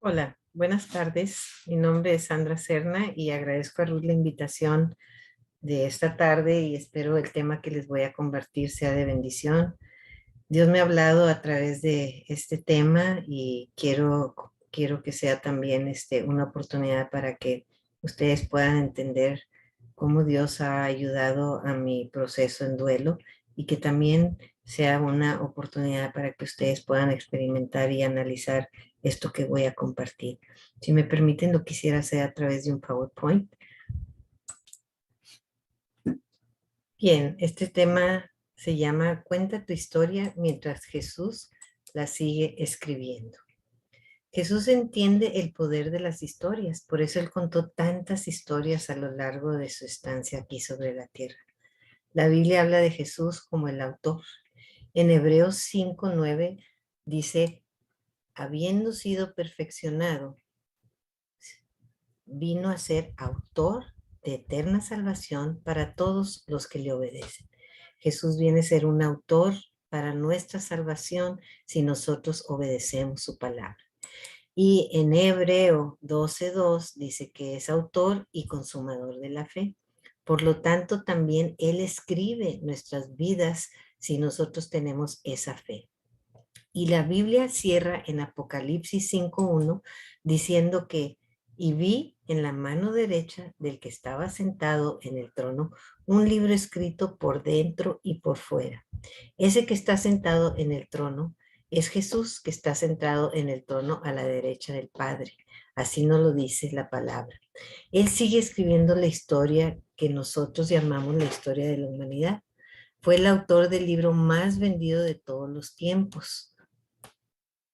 Hola, buenas tardes. Mi nombre es Sandra Serna y agradezco a Ruth la invitación de esta tarde y espero el tema que les voy a compartir sea de bendición. Dios me ha hablado a través de este tema y quiero que sea también una oportunidad para que ustedes puedan entender cómo Dios ha ayudado a mi proceso en duelo y que también sea una oportunidad para que ustedes puedan experimentar y analizar esto que voy a compartir. Si me permiten, lo quisiera hacer a través de un PowerPoint. Bien, este tema se llama Cuenta tu historia mientras Jesús la sigue escribiendo. Jesús entiende el poder de las historias, por eso él contó tantas historias a lo largo de su estancia aquí sobre la tierra. La Biblia habla de Jesús como el autor. En Hebreos 5:9 dice, habiendo sido perfeccionado, vino a ser autor de eterna salvación para todos los que le obedecen. Jesús viene a ser un autor para nuestra salvación si nosotros obedecemos su palabra. Y en Hebreo 12:2 dice que es autor y consumador de la fe. Por lo tanto, también Él escribe nuestras vidas si nosotros tenemos esa fe. Y la Biblia cierra en Apocalipsis 5:1 diciendo que, y vi en la mano derecha del que estaba sentado en el trono un libro escrito por dentro y por fuera. Ese que está sentado en el trono es Jesús, que está sentado en el trono a la derecha del Padre. Así nos lo dice la palabra. Él sigue escribiendo la historia que nosotros llamamos la historia de la humanidad. Fue el autor del libro más vendido de todos los tiempos.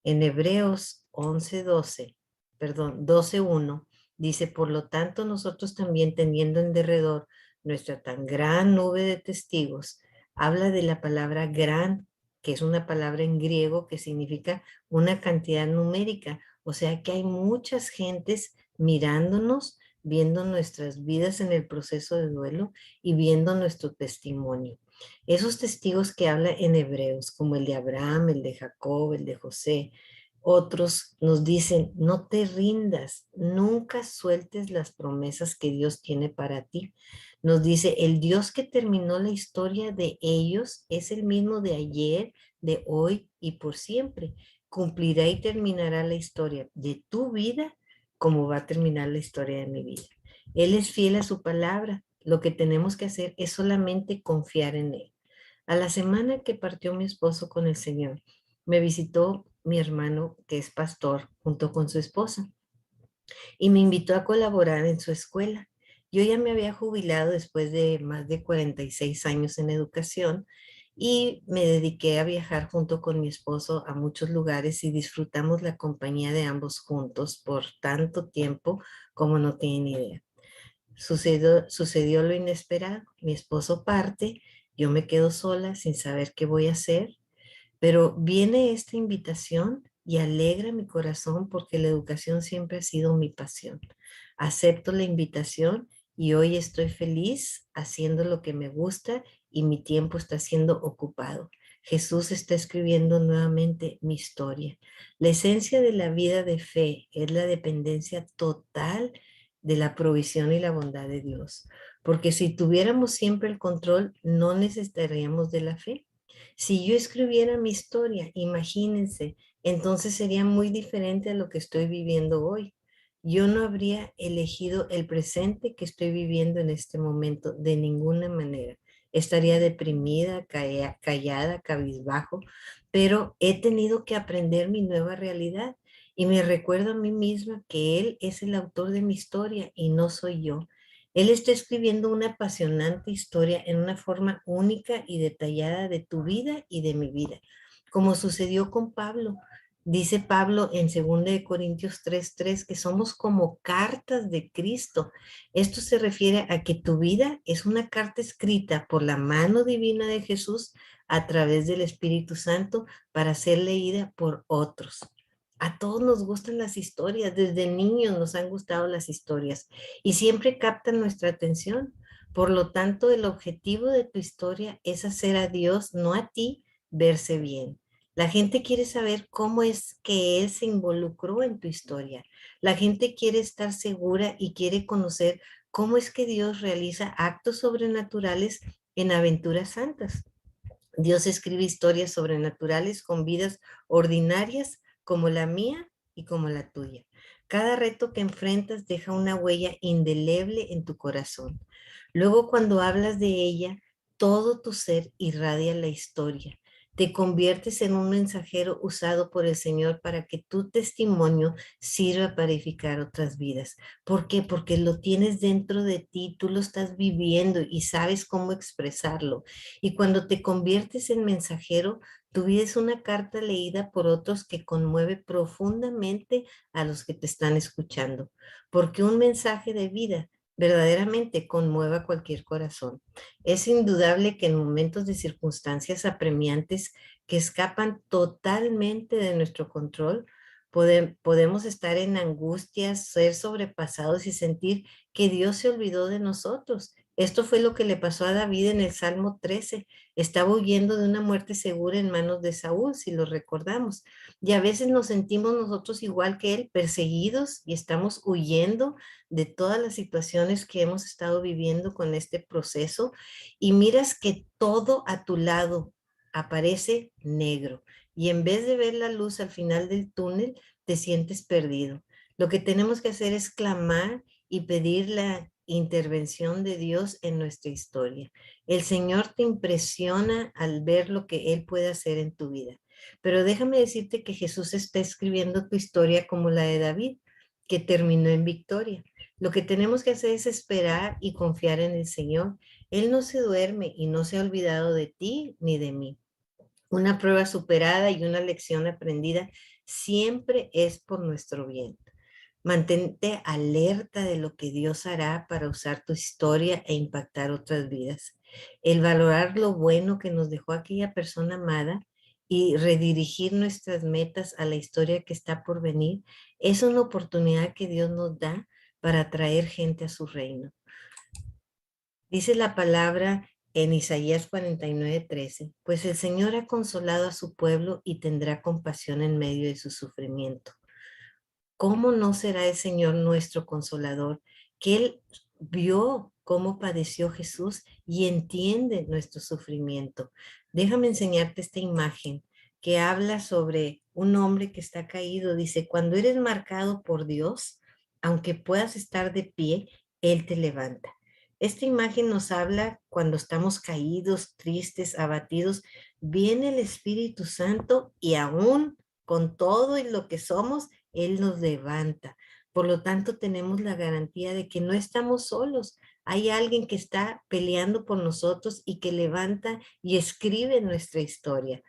En Hebreos 11:12, perdón, 12:1, dice, por lo tanto nosotros también teniendo en derredor nuestra tan gran nube de testigos, habla de la palabra gran, que es una palabra en griego que significa una cantidad numérica, o sea que hay muchas gentes mirándonos, viendo nuestras vidas en el proceso de duelo y viendo nuestro testimonio. Esos testigos que habla en Hebreos, como el de Abraham, el de Jacob, el de José, otros nos dicen, no te rindas, nunca sueltes las promesas que Dios tiene para ti. Nos dice, el Dios que terminó la historia de ellos es el mismo de ayer, de hoy y por siempre. Cumplirá y terminará la historia de tu vida como va a terminar la historia de mi vida. Él es fiel a su palabra. Lo que tenemos que hacer es solamente confiar en Él. A la semana que partió mi esposo con el Señor, me visitó mi hermano, que es pastor, junto con su esposa, y me invitó a colaborar en su escuela. Yo ya me había jubilado después de más de 46 años en educación y me dediqué a viajar junto con mi esposo a muchos lugares y disfrutamos la compañía de ambos juntos por tanto tiempo como no tienen idea. Sucedió lo inesperado. Mi esposo parte, yo me quedo sola sin saber qué voy a hacer, pero viene esta invitación y alegra mi corazón porque la educación siempre ha sido mi pasión. Acepto la invitación y hoy estoy feliz haciendo lo que me gusta y mi tiempo está siendo ocupado. Jesús está escribiendo nuevamente mi historia. La esencia de la vida de fe es la dependencia total de la provisión y la bondad de Dios, porque si tuviéramos siempre el control, no necesitaríamos de la fe. Si yo escribiera mi historia, imagínense, entonces sería muy diferente a lo que estoy viviendo hoy. Yo no habría elegido el presente que estoy viviendo en este momento de ninguna manera. Estaría deprimida, callada, cabizbajo, pero he tenido que aprender mi nueva realidad y me recuerdo a mí misma que Él es el autor de mi historia y no soy yo. Él está escribiendo una apasionante historia en una forma única y detallada de tu vida y de mi vida, como sucedió con Pablo. Dice Pablo en 2 Corintios 3:3 que somos como cartas de Cristo. Esto se refiere a que tu vida es una carta escrita por la mano divina de Jesús a través del Espíritu Santo para ser leída por otros. A todos nos gustan las historias, desde niños nos han gustado las historias y siempre captan nuestra atención. Por lo tanto, el objetivo de tu historia es hacer a Dios, no a ti, verse bien. La gente quiere saber cómo es que Él se involucró en tu historia. La gente quiere estar segura y quiere conocer cómo es que Dios realiza actos sobrenaturales en aventuras santas. Dios escribe historias sobrenaturales con vidas ordinarias como la mía y como la tuya. Cada reto que enfrentas deja una huella indeleble en tu corazón. Luego, cuando hablas de ella, todo tu ser irradia la historia. Te conviertes en un mensajero usado por el Señor para que tu testimonio sirva para edificar otras vidas. ¿Por qué? Porque lo tienes dentro de ti, tú lo estás viviendo y sabes cómo expresarlo. Y cuando te conviertes en mensajero, tu vida es una carta leída por otros que conmueve profundamente a los que te están escuchando, porque un mensaje de vida verdaderamente conmueva cualquier corazón. Es indudable que en momentos de circunstancias apremiantes que escapan totalmente de nuestro control, podemos estar en angustias, ser sobrepasados y sentir que Dios se olvidó de nosotros. Esto fue lo que le pasó a David en el Salmo 13. Estaba huyendo de una muerte segura en manos de Saúl, si lo recordamos. Y a veces nos sentimos nosotros igual que él, perseguidos y estamos huyendo de todas las situaciones que hemos estado viviendo con este proceso. Y miras que todo a tu lado aparece negro. Y en vez de ver la luz al final del túnel, te sientes perdido. Lo que tenemos que hacer es clamar y pedir la intervención de Dios en nuestra historia. El Señor te impresiona al ver lo que Él puede hacer en tu vida. Pero déjame decirte que Jesús está escribiendo tu historia como la de David, que terminó en victoria. Lo que tenemos que hacer es esperar y confiar en el Señor. Él no se duerme y no se ha olvidado de ti ni de mí. Una prueba superada y una lección aprendida siempre es por nuestro bien. Mantente alerta de lo que Dios hará para usar tu historia e impactar otras vidas. El valorar lo bueno que nos dejó aquella persona amada y redirigir nuestras metas a la historia que está por venir es una oportunidad que Dios nos da para atraer gente a su reino. Dice la palabra en Isaías 49:13, pues el Señor ha consolado a su pueblo y tendrá compasión en medio de su sufrimiento. ¿Cómo no será el Señor nuestro consolador? Que Él vio cómo padeció Jesús y entiende nuestro sufrimiento. Déjame enseñarte esta imagen que habla sobre un hombre que está caído. Dice, cuando eres marcado por Dios, aunque puedas estar de pie, Él te levanta. Esta imagen nos habla cuando estamos caídos, tristes, abatidos, viene el Espíritu Santo y aún con todo y lo que somos, Él nos levanta. Por lo tanto, tenemos la garantía de que no estamos solos. Hay alguien que está peleando por nosotros y que levanta y escribe nuestra historia.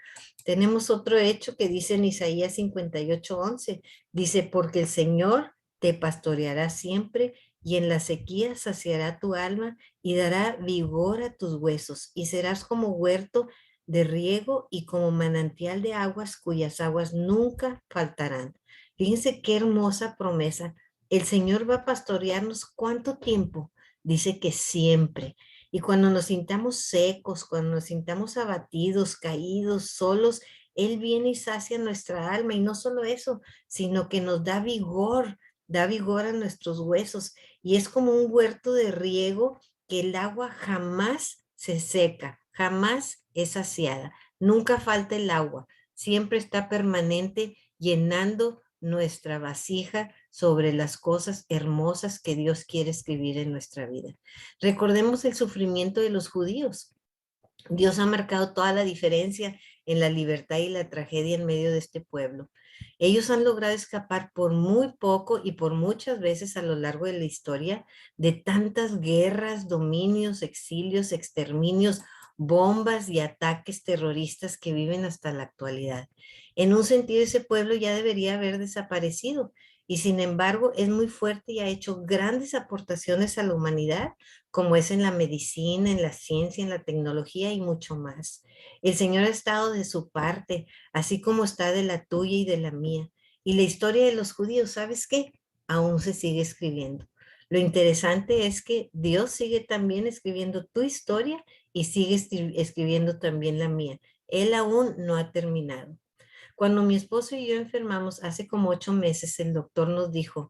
Tenemos otro hecho que dice en Isaías 58:11. Dice, porque el Señor te pastoreará siempre y en la sequía saciará tu alma y dará vigor a tus huesos y serás como huerto de riego y como manantial de aguas cuyas aguas nunca faltarán. Fíjense qué hermosa promesa. El Señor va a pastorearnos ¿cuánto tiempo? Dice que siempre. Y cuando nos sintamos secos, cuando nos sintamos abatidos, caídos, solos, Él viene y sacia nuestra alma. Y no solo eso, sino que nos da vigor a nuestros huesos. Y es como un huerto de riego que el agua jamás se seca, jamás es saciada, nunca falta el agua, siempre está permanente llenando nuestra vasija sobre las cosas hermosas que Dios quiere escribir en nuestra vida. Recordemos el sufrimiento de los judíos. Dios ha marcado toda la diferencia en la libertad y la tragedia en medio de este pueblo. Ellos han logrado escapar por muy poco y por muchas veces a lo largo de la historia de tantas guerras, dominios, exilios, exterminios, bombas y ataques terroristas que viven hasta la actualidad. En un sentido, ese pueblo ya debería haber desaparecido y sin embargo es muy fuerte y ha hecho grandes aportaciones a la humanidad como es en la medicina, en la ciencia, en la tecnología y mucho más. El Señor ha estado de su parte, así como está de la tuya y de la mía. Y la historia de los judíos, ¿sabes qué? Aún se sigue escribiendo. Lo interesante es que Dios sigue también escribiendo tu historia y sigue escribiendo también la mía. Él aún no ha terminado. Cuando mi esposo y yo enfermamos hace como 8 meses, el doctor nos dijo,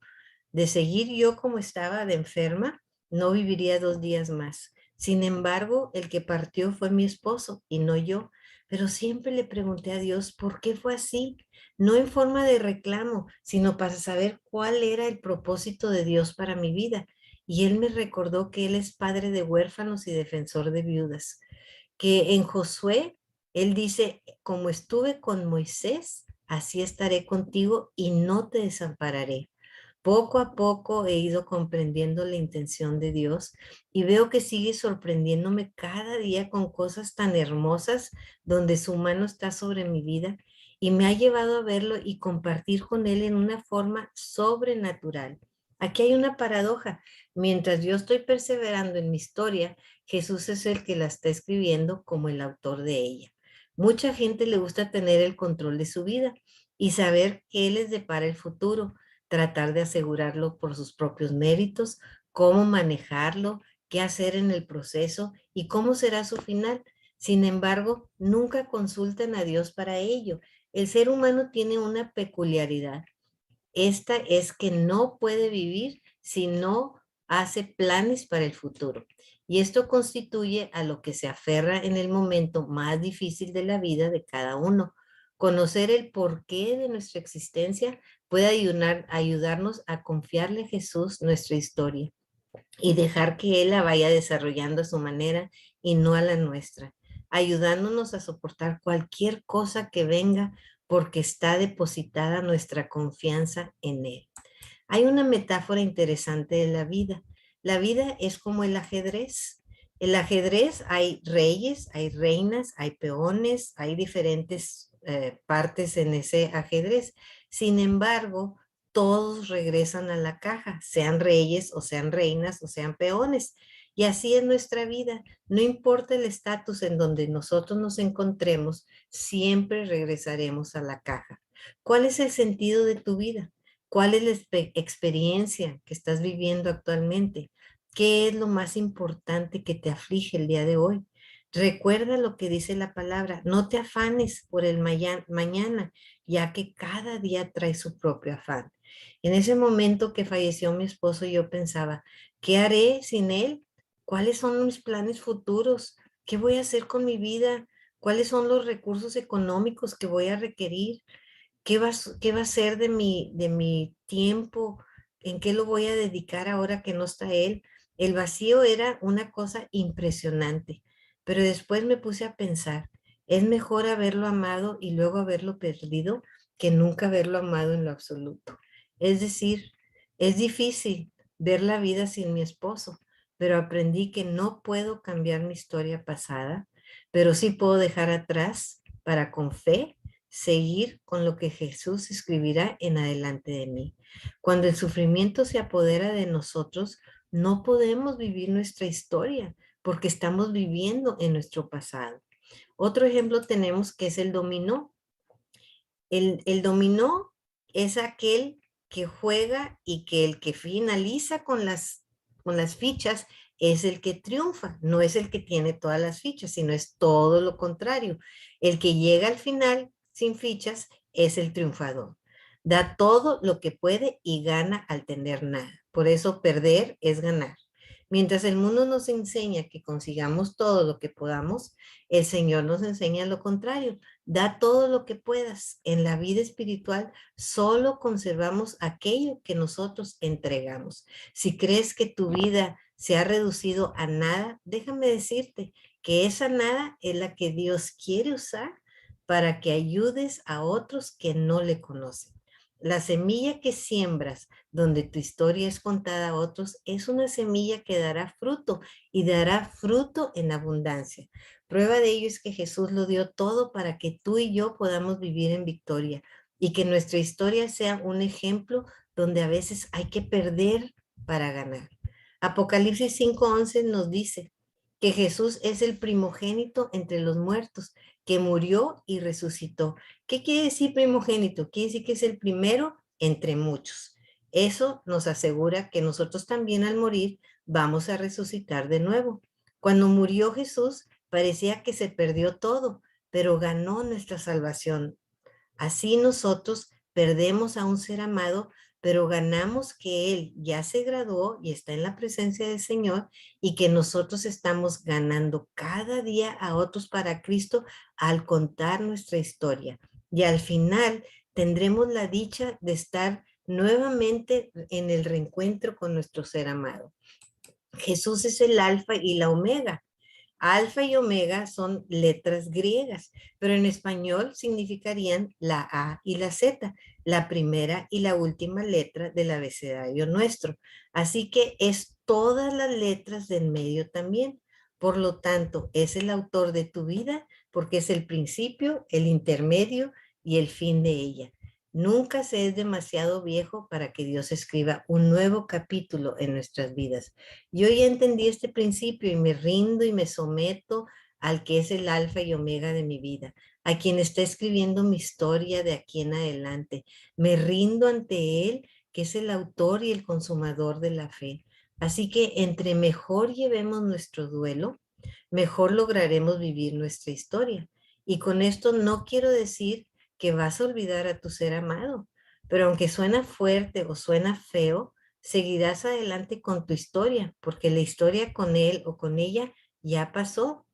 de seguir yo como estaba de enferma, no viviría 2 días más. Sin embargo, el que partió fue mi esposo y no yo. Pero siempre le pregunté a Dios por qué fue así, no en forma de reclamo, sino para saber cuál era el propósito de Dios para mi vida. Y él me recordó que él es padre de huérfanos y defensor de viudas, que en Josué, él dice, como estuve con Moisés, así estaré contigo y no te desampararé. Poco a poco he ido comprendiendo la intención de Dios y veo que sigue sorprendiéndome cada día con cosas tan hermosas donde su mano está sobre mi vida y me ha llevado a verlo y compartir con él en una forma sobrenatural. Aquí hay una paradoja. Mientras yo estoy perseverando en mi historia, Jesús es el que la está escribiendo como el autor de ella. Mucha gente le gusta tener el control de su vida y saber qué les depara el futuro, tratar de asegurarlo por sus propios méritos, cómo manejarlo, qué hacer en el proceso y cómo será su final. Sin embargo, nunca consultan a Dios para ello. El ser humano tiene una peculiaridad. Esta es que no puede vivir si no hace planes para el futuro. Y esto constituye a lo que se aferra en el momento más difícil de la vida de cada uno. Conocer el porqué de nuestra existencia puede ayudarnos a confiarle a Jesús nuestra historia y dejar que Él la vaya desarrollando a su manera y no a la nuestra, ayudándonos a soportar cualquier cosa que venga porque está depositada nuestra confianza en Él. Hay una metáfora interesante de la vida. La vida es como el ajedrez. El ajedrez hay reyes, hay reinas, hay peones, hay diferentes partes en ese ajedrez. Sin embargo, todos regresan a la caja, sean reyes o sean reinas o sean peones. Y así es nuestra vida. No importa el estatus en donde nosotros nos encontremos, siempre regresaremos a la caja. ¿Cuál es el sentido de tu vida? ¿Cuál es la experiencia que estás viviendo actualmente? ¿Qué es lo más importante que te aflige el día de hoy? Recuerda lo que dice la palabra, no te afanes por el mañana, ya que cada día trae su propio afán. En ese momento que falleció mi esposo, yo pensaba, ¿qué haré sin él? ¿Cuáles son mis planes futuros? ¿Qué voy a hacer con mi vida? ¿Cuáles son los recursos económicos que voy a requerir? ¿Qué va a ser de mi tiempo? ¿En qué lo voy a dedicar ahora que no está él? El vacío era una cosa impresionante, pero después me puse a pensar, es mejor haberlo amado y luego haberlo perdido que nunca haberlo amado en lo absoluto. Es decir, es difícil ver la vida sin mi esposo, pero aprendí que no puedo cambiar mi historia pasada, pero sí puedo dejar atrás para con fe seguir con lo que Jesús escribirá en adelante de mí. Cuando el sufrimiento se apodera de nosotros, no podemos vivir nuestra historia porque estamos viviendo en nuestro pasado. Otro ejemplo tenemos que es el dominó. El dominó es aquel que juega y que el que finaliza con las fichas es el que triunfa, no es el que tiene todas las fichas, sino es todo lo contrario. El que llega al final sin fichas es el triunfador. Da todo lo que puede y gana al tener nada. Por eso perder es ganar. Mientras el mundo nos enseña que consigamos todo lo que podamos, el Señor nos enseña lo contrario. Da todo lo que puedas. En la vida espiritual solo conservamos aquello que nosotros entregamos. Si crees que tu vida se ha reducido a nada, déjame decirte que esa nada es la que Dios quiere usar para que ayudes a otros que no le conocen. La semilla que siembras donde tu historia es contada a otros es una semilla que dará fruto y dará fruto en abundancia. Prueba de ello es que Jesús lo dio todo para que tú y yo podamos vivir en victoria y que nuestra historia sea un ejemplo donde a veces hay que perder para ganar. Apocalipsis 5:11 nos dice que Jesús es el primogénito entre los muertos, que murió y resucitó. ¿Qué quiere decir primogénito? Quiere decir que es el primero entre muchos. Eso nos asegura que nosotros también al morir vamos a resucitar de nuevo. Cuando murió Jesús, parecía que se perdió todo, pero ganó nuestra salvación. Así nosotros perdemos a un ser amado, pero ganamos que Él ya se graduó y está en la presencia del Señor y que nosotros estamos ganando cada día a otros para Cristo al contar nuestra historia. Y al final tendremos la dicha de estar nuevamente en el reencuentro con nuestro ser amado. Jesús es el alfa y la omega. Alfa y omega son letras griegas, pero en español significarían la A y la Z, la primera y la última letra del abecedario nuestro. Así que es todas las letras del medio también. Por lo tanto, es el autor de tu vida porque es el principio, el intermedio y el fin de ella. Nunca se es demasiado viejo para que Dios escriba un nuevo capítulo en nuestras vidas. Yo ya entendí este principio y me rindo y me someto al que es el alfa y omega de mi vida, a quien está escribiendo mi historia de aquí en adelante. Me rindo ante él, que es el autor y el consumador de la fe. Así que entre mejor llevemos nuestro duelo, mejor lograremos vivir nuestra historia. Y con esto no quiero decir que vas a olvidar a tu ser amado, pero aunque suena fuerte o suena feo, seguirás adelante con tu historia, porque la historia con él o con ella ya pasó.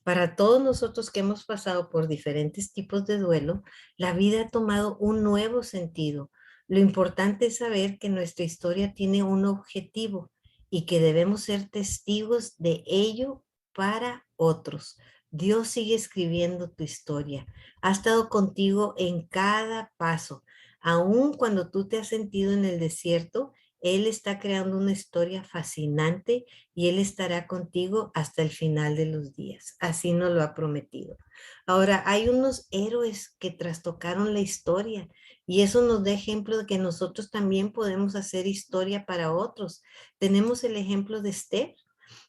Para todos nosotros que hemos pasado por diferentes tipos de duelo, la vida ha tomado un nuevo sentido. Lo importante es saber que nuestra historia tiene un objetivo y que debemos ser testigos de ello para otros. Dios sigue escribiendo tu historia. Ha estado contigo en cada paso. Aun cuando tú te has sentido en el desierto, Él está creando una historia fascinante y Él estará contigo hasta el final de los días. Así nos lo ha prometido. Ahora, hay unos héroes que trastocaron la historia y eso nos da ejemplo de que nosotros también podemos hacer historia para otros. Tenemos el ejemplo de Esther.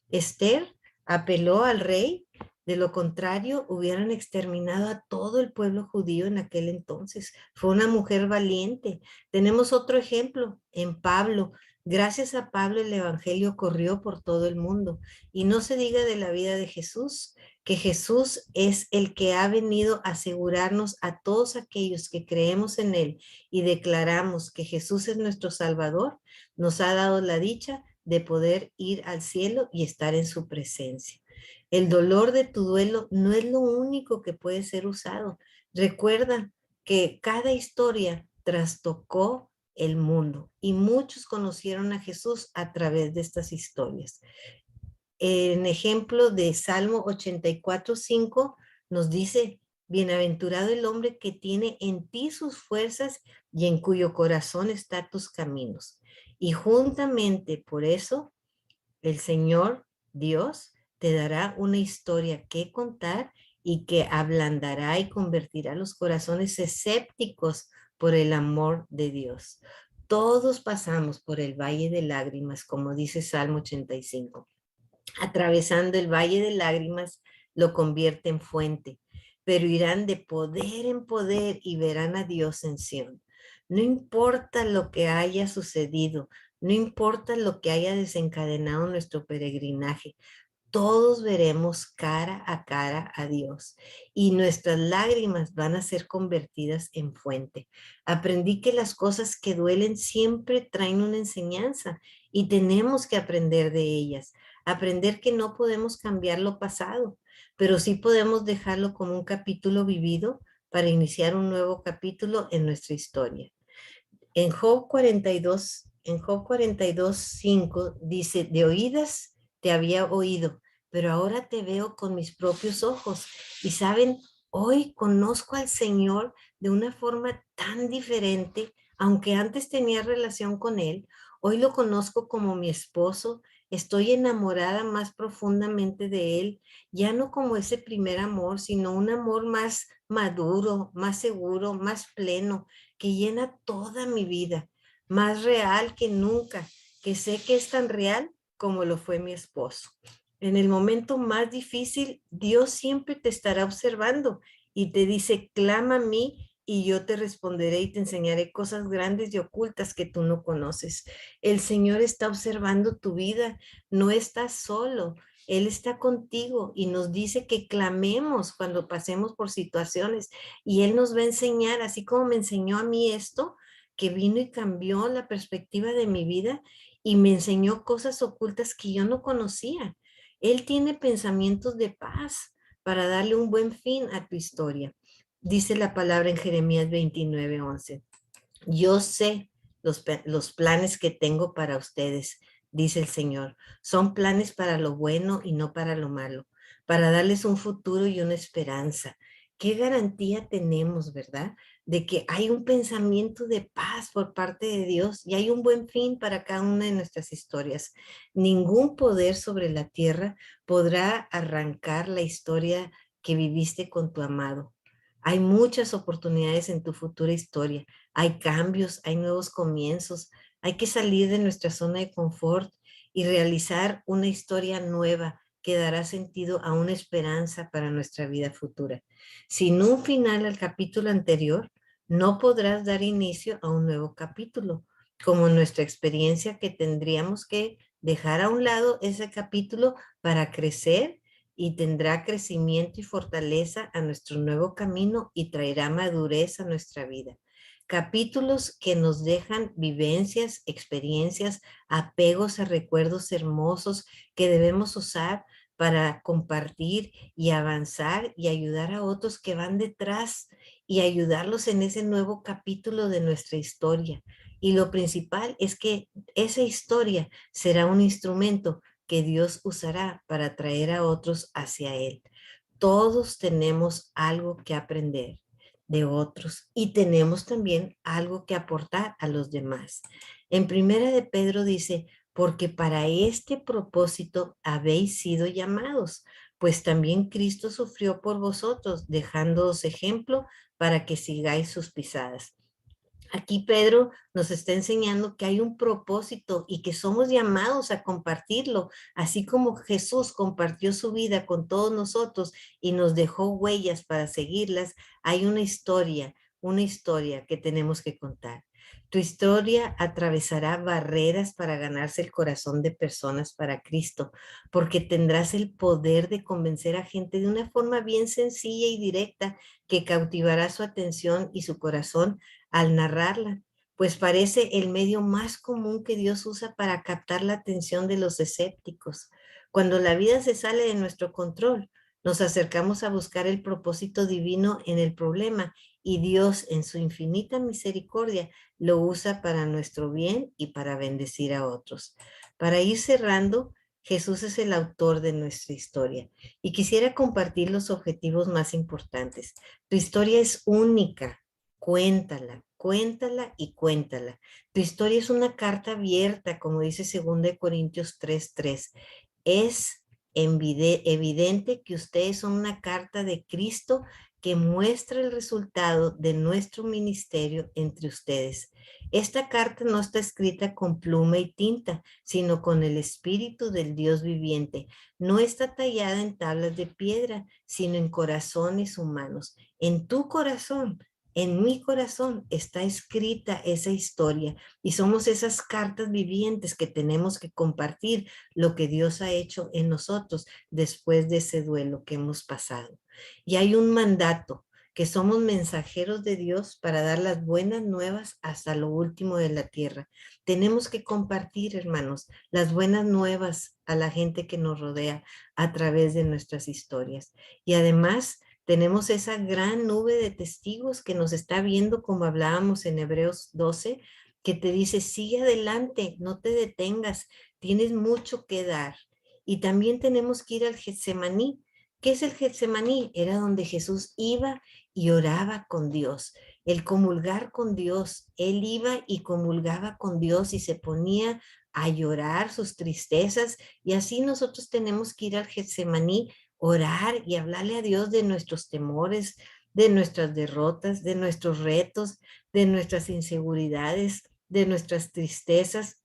Esther apeló al rey, de lo contrario hubieran exterminado a todo el pueblo judío en aquel entonces. Fue una mujer valiente. Tenemos otro ejemplo en Pablo. Gracias a Pablo el evangelio corrió por todo el mundo. Y no se diga de la vida de Jesús, que Jesús es el que ha venido a asegurarnos a todos aquellos que creemos en él y declaramos que Jesús es nuestro Salvador, nos ha dado la dicha de poder ir al cielo y estar en su presencia. El dolor de tu duelo no es lo único que puede ser usado. Recuerda que cada historia trastocó el mundo y muchos conocieron a Jesús a través de estas historias. En ejemplo de Salmo 84:5 nos dice, bienaventurado el hombre que tiene en ti sus fuerzas y en cuyo corazón está tus caminos. Y juntamente por eso el Señor Dios te dará una historia que contar y que ablandará y convertirá los corazones escépticos por el amor de Dios. Todos pasamos por el valle de lágrimas, como dice Salmo 85. Atravesando el valle de lágrimas lo convierte en fuente, pero irán de poder en poder y verán a Dios en Sión. No importa lo que haya sucedido, no importa lo que haya desencadenado nuestro peregrinaje, todos veremos cara a Dios y nuestras lágrimas van a ser convertidas en fuente. Aprendí que las cosas que duelen siempre traen una enseñanza y tenemos que aprender de ellas. Aprender que no podemos cambiar lo pasado, pero sí podemos dejarlo como un capítulo vivido para iniciar un nuevo capítulo en nuestra historia. En Job 42:5 dice, de oídas te había oído, pero ahora te veo con mis propios ojos. Y saben, hoy conozco al Señor de una forma tan diferente, aunque antes tenía relación con Él, hoy lo conozco como mi esposo, estoy enamorada más profundamente de Él, ya no como ese primer amor, sino un amor más maduro, más seguro, más pleno, que llena toda mi vida, más real que nunca, que sé que es tan real como lo fue mi esposo. En el momento más difícil, Dios siempre te estará observando y te dice, clama a mí y yo te responderé y te enseñaré cosas grandes y ocultas que tú no conoces. El Señor está observando tu vida, no estás solo. Él está contigo y nos dice que clamemos cuando pasemos por situaciones y Él nos va a enseñar, así como me enseñó a mí esto, que vino y cambió la perspectiva de mi vida y me enseñó cosas ocultas que yo no conocía. Él tiene pensamientos de paz para darle un buen fin a tu historia. Dice la palabra en Jeremías 29:11. Yo sé los planes que tengo para ustedes, dice el Señor. Son planes para lo bueno y no para lo malo, para darles un futuro y una esperanza. ¿Qué garantía tenemos, verdad? De que hay un pensamiento de paz por parte de Dios y hay un buen fin para cada una de nuestras historias. Ningún poder sobre la tierra podrá arrancar la historia que viviste con tu amado. Hay muchas oportunidades en tu futura historia. Hay cambios, hay nuevos comienzos. Hay que salir de nuestra zona de confort y realizar una historia nueva que dará sentido a una esperanza para nuestra vida futura. Sin un final al capítulo anterior, no podrás dar inicio a un nuevo capítulo, como nuestra experiencia que tendríamos que dejar a un lado ese capítulo para crecer y tendrá crecimiento y fortaleza a nuestro nuevo camino y traerá madurez a nuestra vida. Capítulos que nos dejan vivencias, experiencias, apegos a recuerdos hermosos que debemos usar para compartir y avanzar y ayudar a otros que van detrás y ayudarlos en ese nuevo capítulo de nuestra historia. Y lo principal es que esa historia será un instrumento que Dios usará para traer a otros hacia Él. Todos tenemos algo que aprender de otros y tenemos también algo que aportar a los demás. En Primera de Pedro dice, porque para este propósito habéis sido llamados, pues también Cristo sufrió por vosotros, dejándoos ejemplo para que sigáis sus pisadas. Aquí Pedro nos está enseñando que hay un propósito y que somos llamados a compartirlo, así como Jesús compartió su vida con todos nosotros y nos dejó huellas para seguirlas. Hay una historia que tenemos que contar. Tu historia atravesará barreras para ganarse el corazón de personas para Cristo, porque tendrás el poder de convencer a gente de una forma bien sencilla y directa que cautivará su atención y su corazón al narrarla, pues parece el medio más común que Dios usa para captar la atención de los escépticos. Cuando la vida se sale de nuestro control, nos acercamos a buscar el propósito divino en el problema y Dios en su infinita misericordia lo usa para nuestro bien y para bendecir a otros. Para ir cerrando, Jesús es el autor de nuestra historia y quisiera compartir los objetivos más importantes. Tu historia es única. Cuéntala, cuéntala y cuéntala. Tu historia es una carta abierta, como dice 2 Corintios 3:3. Es evidente que ustedes son una carta de Cristo que muestra el resultado de nuestro ministerio entre ustedes. Esta carta no está escrita con pluma y tinta, sino con el Espíritu del Dios viviente. No está tallada en tablas de piedra, sino en corazones humanos. En tu corazón, en mi corazón está escrita esa historia y somos esas cartas vivientes que tenemos que compartir lo que Dios ha hecho en nosotros después de ese duelo que hemos pasado. Y hay un mandato, que somos mensajeros de Dios para dar las buenas nuevas hasta lo último de la tierra. Tenemos que compartir, hermanos, las buenas nuevas a la gente que nos rodea a través de nuestras historias. Y además, tenemos esa gran nube de testigos que nos está viendo, como hablábamos en Hebreos 12, que te dice, sigue adelante, no te detengas, tienes mucho que dar. Y también tenemos que ir al Getsemaní. ¿Qué es el Getsemaní? Era donde Jesús iba y oraba con Dios, el comulgar con Dios. Él iba y comulgaba con Dios y se ponía a llorar sus tristezas y así nosotros tenemos que ir al Getsemaní, orar y hablarle a Dios de nuestros temores, de nuestras derrotas, de nuestros retos, de nuestras inseguridades, de nuestras tristezas.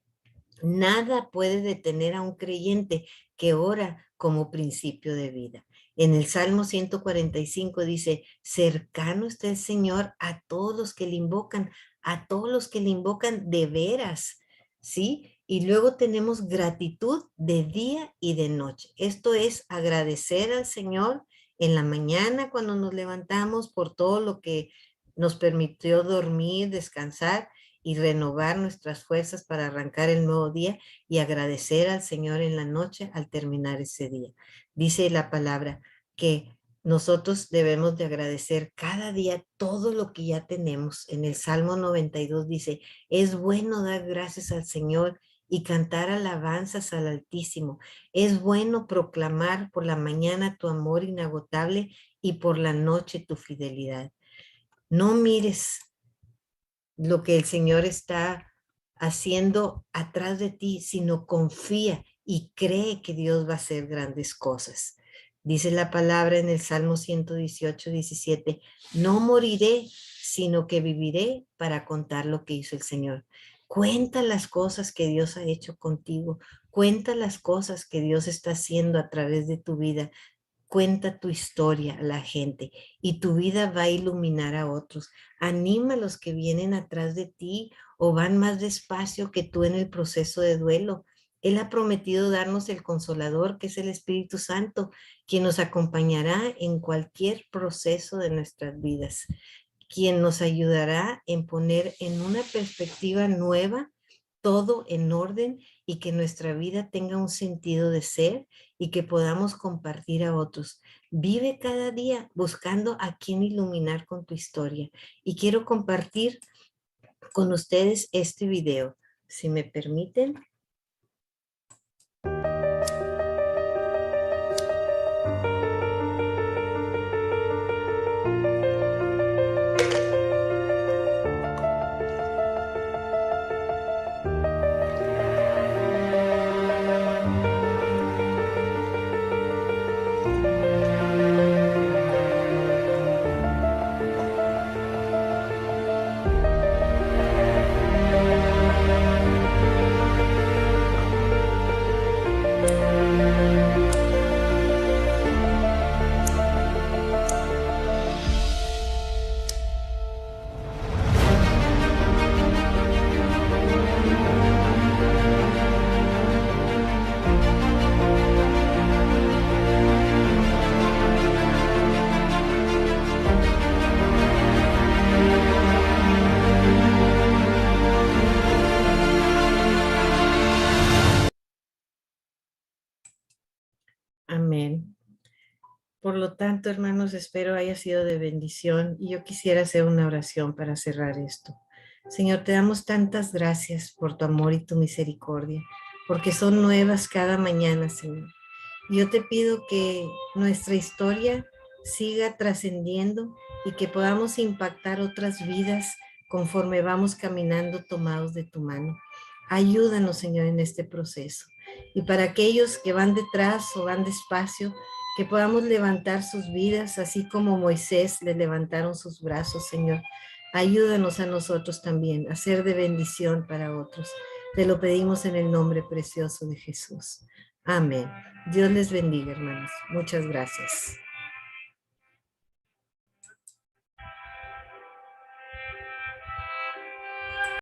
Nada puede detener a un creyente que ora como principio de vida. En el Salmo 145 dice, cercano está el Señor a todos los que le invocan, a todos los que le invocan de veras, ¿sí? Y luego tenemos gratitud de día y de noche. Esto es agradecer al Señor en la mañana cuando nos levantamos por todo lo que nos permitió dormir, descansar y renovar nuestras fuerzas para arrancar el nuevo día, y agradecer al Señor en la noche al terminar ese día. Dice la palabra que nosotros debemos de agradecer cada día todo lo que ya tenemos. En el Salmo 92 dice, es bueno dar gracias al Señor y cantar alabanzas al Altísimo. Es bueno proclamar por la mañana tu amor inagotable y por la noche tu fidelidad. No mires lo que el Señor está haciendo atrás de ti, sino confía y cree que Dios va a hacer grandes cosas. Dice la palabra en el Salmo 118, 17, no moriré, sino que viviré para contar lo que hizo el Señor. Cuenta las cosas que Dios ha hecho contigo. Cuenta las cosas que Dios está haciendo a través de tu vida. Cuenta tu historia a la gente y tu vida va a iluminar a otros. Anima a los que vienen atrás de ti o van más despacio que tú en el proceso de duelo. Él ha prometido darnos el Consolador, que es el Espíritu Santo, quien nos acompañará en cualquier proceso de nuestras vidas, quien nos ayudará en poner en una perspectiva nueva todo en orden y que nuestra vida tenga un sentido de ser y que podamos compartir a otros. Vive cada día buscando a quien iluminar con tu historia. Y quiero compartir con ustedes este video, si me permiten. Amén. Por lo tanto, hermanos, espero haya sido de bendición y yo quisiera hacer una oración para cerrar esto. Señor, te damos tantas gracias por tu amor y tu misericordia, porque son nuevas cada mañana, Señor. Yo te pido que nuestra historia siga trascendiendo y que podamos impactar otras vidas conforme vamos caminando tomados de tu mano. Ayúdanos, Señor, en este proceso. Y para aquellos que van detrás o van despacio, que podamos levantar sus vidas, así como Moisés le levantaron sus brazos, Señor. Ayúdanos a nosotros también a ser de bendición para otros. Te lo pedimos en el nombre precioso de Jesús. Amén. Dios les bendiga, hermanos. Muchas gracias.